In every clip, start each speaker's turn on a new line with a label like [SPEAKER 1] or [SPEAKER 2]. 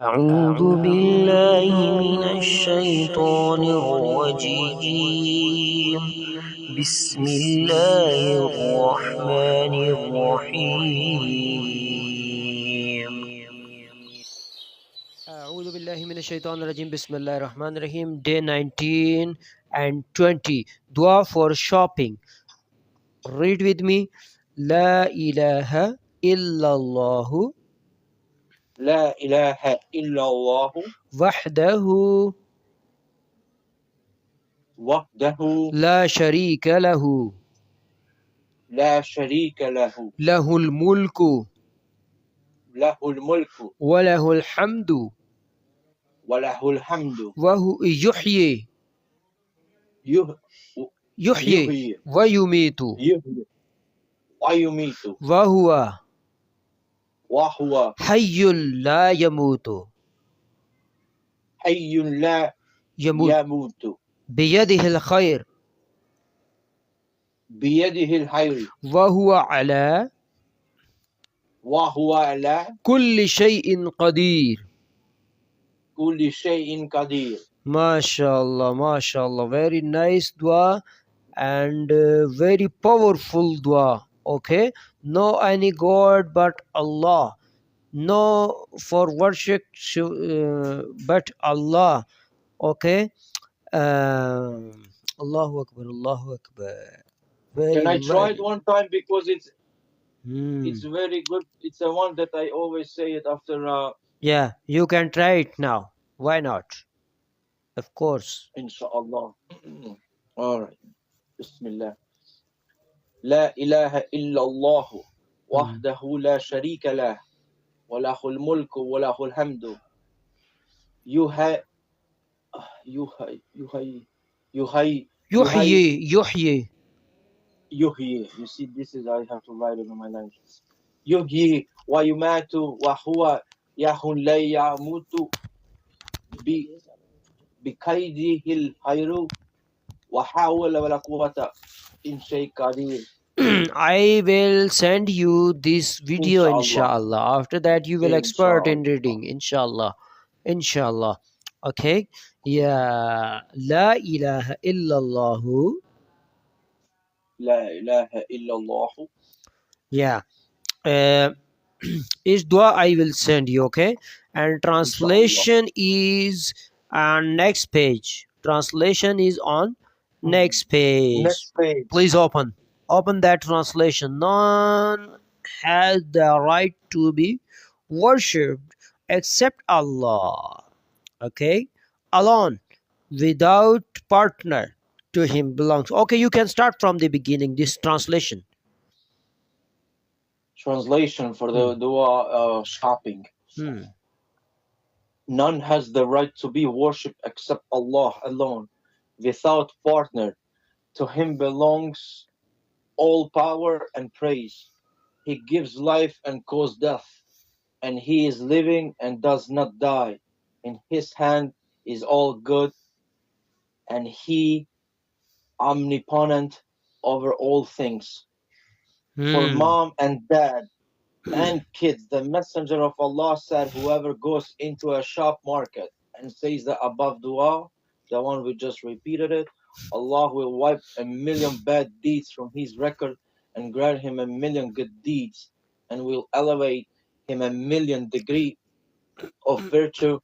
[SPEAKER 1] أعوذ بالله من الشيطان الرجيم بسم الله الرحمن الرحيم أعوذ بالله من الشيطان الرجيم بسم الله الرحمن الرحيم. Day 19 and 20. Dua for shopping. Read with me. لا إله إلا الله
[SPEAKER 2] لا إله إلا الله
[SPEAKER 1] وحده
[SPEAKER 2] وحده
[SPEAKER 1] لا شريك له
[SPEAKER 2] لا شريك له
[SPEAKER 1] له الملك
[SPEAKER 2] له الملك
[SPEAKER 1] وله الحمد
[SPEAKER 2] وله الحمد
[SPEAKER 1] وهو يحيي
[SPEAKER 2] يحيي
[SPEAKER 1] ويميت
[SPEAKER 2] ويميت
[SPEAKER 1] وهو
[SPEAKER 2] حي
[SPEAKER 1] لا يموت
[SPEAKER 2] حي لا يموت
[SPEAKER 1] بيده الخير
[SPEAKER 2] بيده الخير
[SPEAKER 1] وهو على كل شيء قدير.
[SPEAKER 2] كل شيء قدير.
[SPEAKER 1] MashaAllah, very nice dua and very powerful dua. Okay, no any god but Allah, no for worship but Allah. Okay, Allahu Akbar, Allahu Akbar.
[SPEAKER 2] Can I try it one time, because it's very good. It's the one that I always say it after.
[SPEAKER 1] Yeah, you can try it now. Why not? Of course.
[SPEAKER 2] Inshallah. All right. Bismillah. لا إله إلا الله وحده لا شريك له وله الملك وله الحمد يحيي. You see, this is, I have to write it in my language. يحيي ويميت وهو يحيي لا يموت بكيده الخير وحول ولا قوة إن شيء قدير.
[SPEAKER 1] I will send you this video inshallah. After that you will expert in reading inshallah. Okay. Yeah. La ilaha illallah.
[SPEAKER 2] لا إله إلا الله.
[SPEAKER 1] Yeah. Is dua I will send you. Okay. And translation is on next page. Translation is on next page. Please open that translation. None has the right to be worshipped except Allah. Okay, alone, without partner. To him belongs. Okay, you can start from the beginning. This translation
[SPEAKER 2] for the dua shopping. None has the right to be worshipped except Allah alone, without partner. To him belongs all power and praise. He gives life and causes death, and he is living and does not die. In his hand is all good, and he omnipotent over all things. For mom and dad and kids, the messenger of Allah said, whoever goes into a shop market and says the above dua, the one we just repeated it, Allah will wipe 1,000,000 bad deeds from his record and grant him 1,000,000 good deeds, and will elevate him 1,000,000 degree of virtue,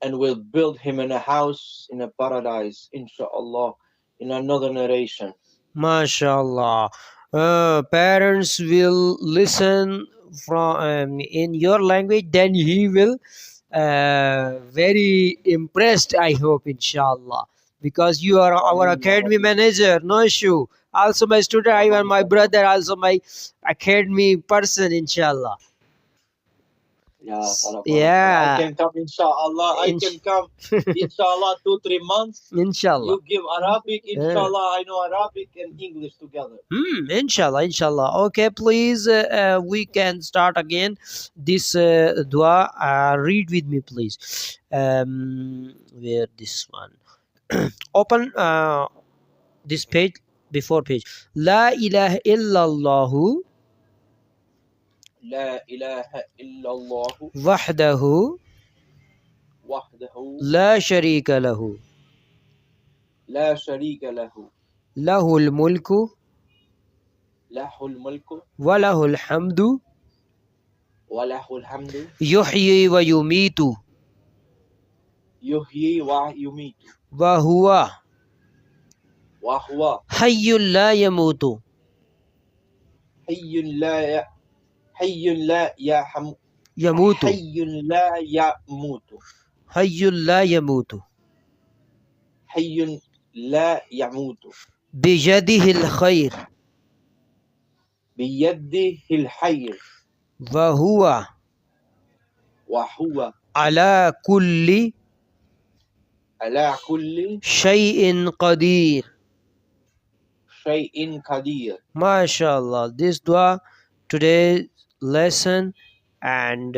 [SPEAKER 2] and will build him in a house in a paradise, inshallah. In another narration,
[SPEAKER 1] MashaAllah. Parents will listen from in your language, then he will very impressed, I hope, inshallah, because you are our academy manager. No issue. Also my student, I am my brother, also my academy person, inshallah.
[SPEAKER 2] Yeah. I can come, inshallah. I can come, inshallah, 2-3 months.
[SPEAKER 1] Inshallah.
[SPEAKER 2] You give Arabic, inshallah. I know Arabic and English together.
[SPEAKER 1] Inshallah. Okay, please, we can start again this dua. Read with me, please. Where this one? Open this page, before page. La ilaha illallah.
[SPEAKER 2] لا إله إلا الله
[SPEAKER 1] وحده
[SPEAKER 2] وحده
[SPEAKER 1] لا شريك له
[SPEAKER 2] لا شريك له
[SPEAKER 1] له الملك
[SPEAKER 2] له الملك
[SPEAKER 1] وله الحمد
[SPEAKER 2] وله الحمد
[SPEAKER 1] يحيي ويميت
[SPEAKER 2] يحيي ويميت
[SPEAKER 1] وهو
[SPEAKER 2] وهو
[SPEAKER 1] حي لا يموت
[SPEAKER 2] حي لا حي لا
[SPEAKER 1] يموت
[SPEAKER 2] حي لا يموت
[SPEAKER 1] حي لا يموت
[SPEAKER 2] حي لا يموت
[SPEAKER 1] بيده الخير
[SPEAKER 2] بيده الخير
[SPEAKER 1] وهو
[SPEAKER 2] وهو
[SPEAKER 1] على كل
[SPEAKER 2] على كل
[SPEAKER 1] شيء قدير.
[SPEAKER 2] شيء قدير.
[SPEAKER 1] MashaAllah. This dua, today's lesson, and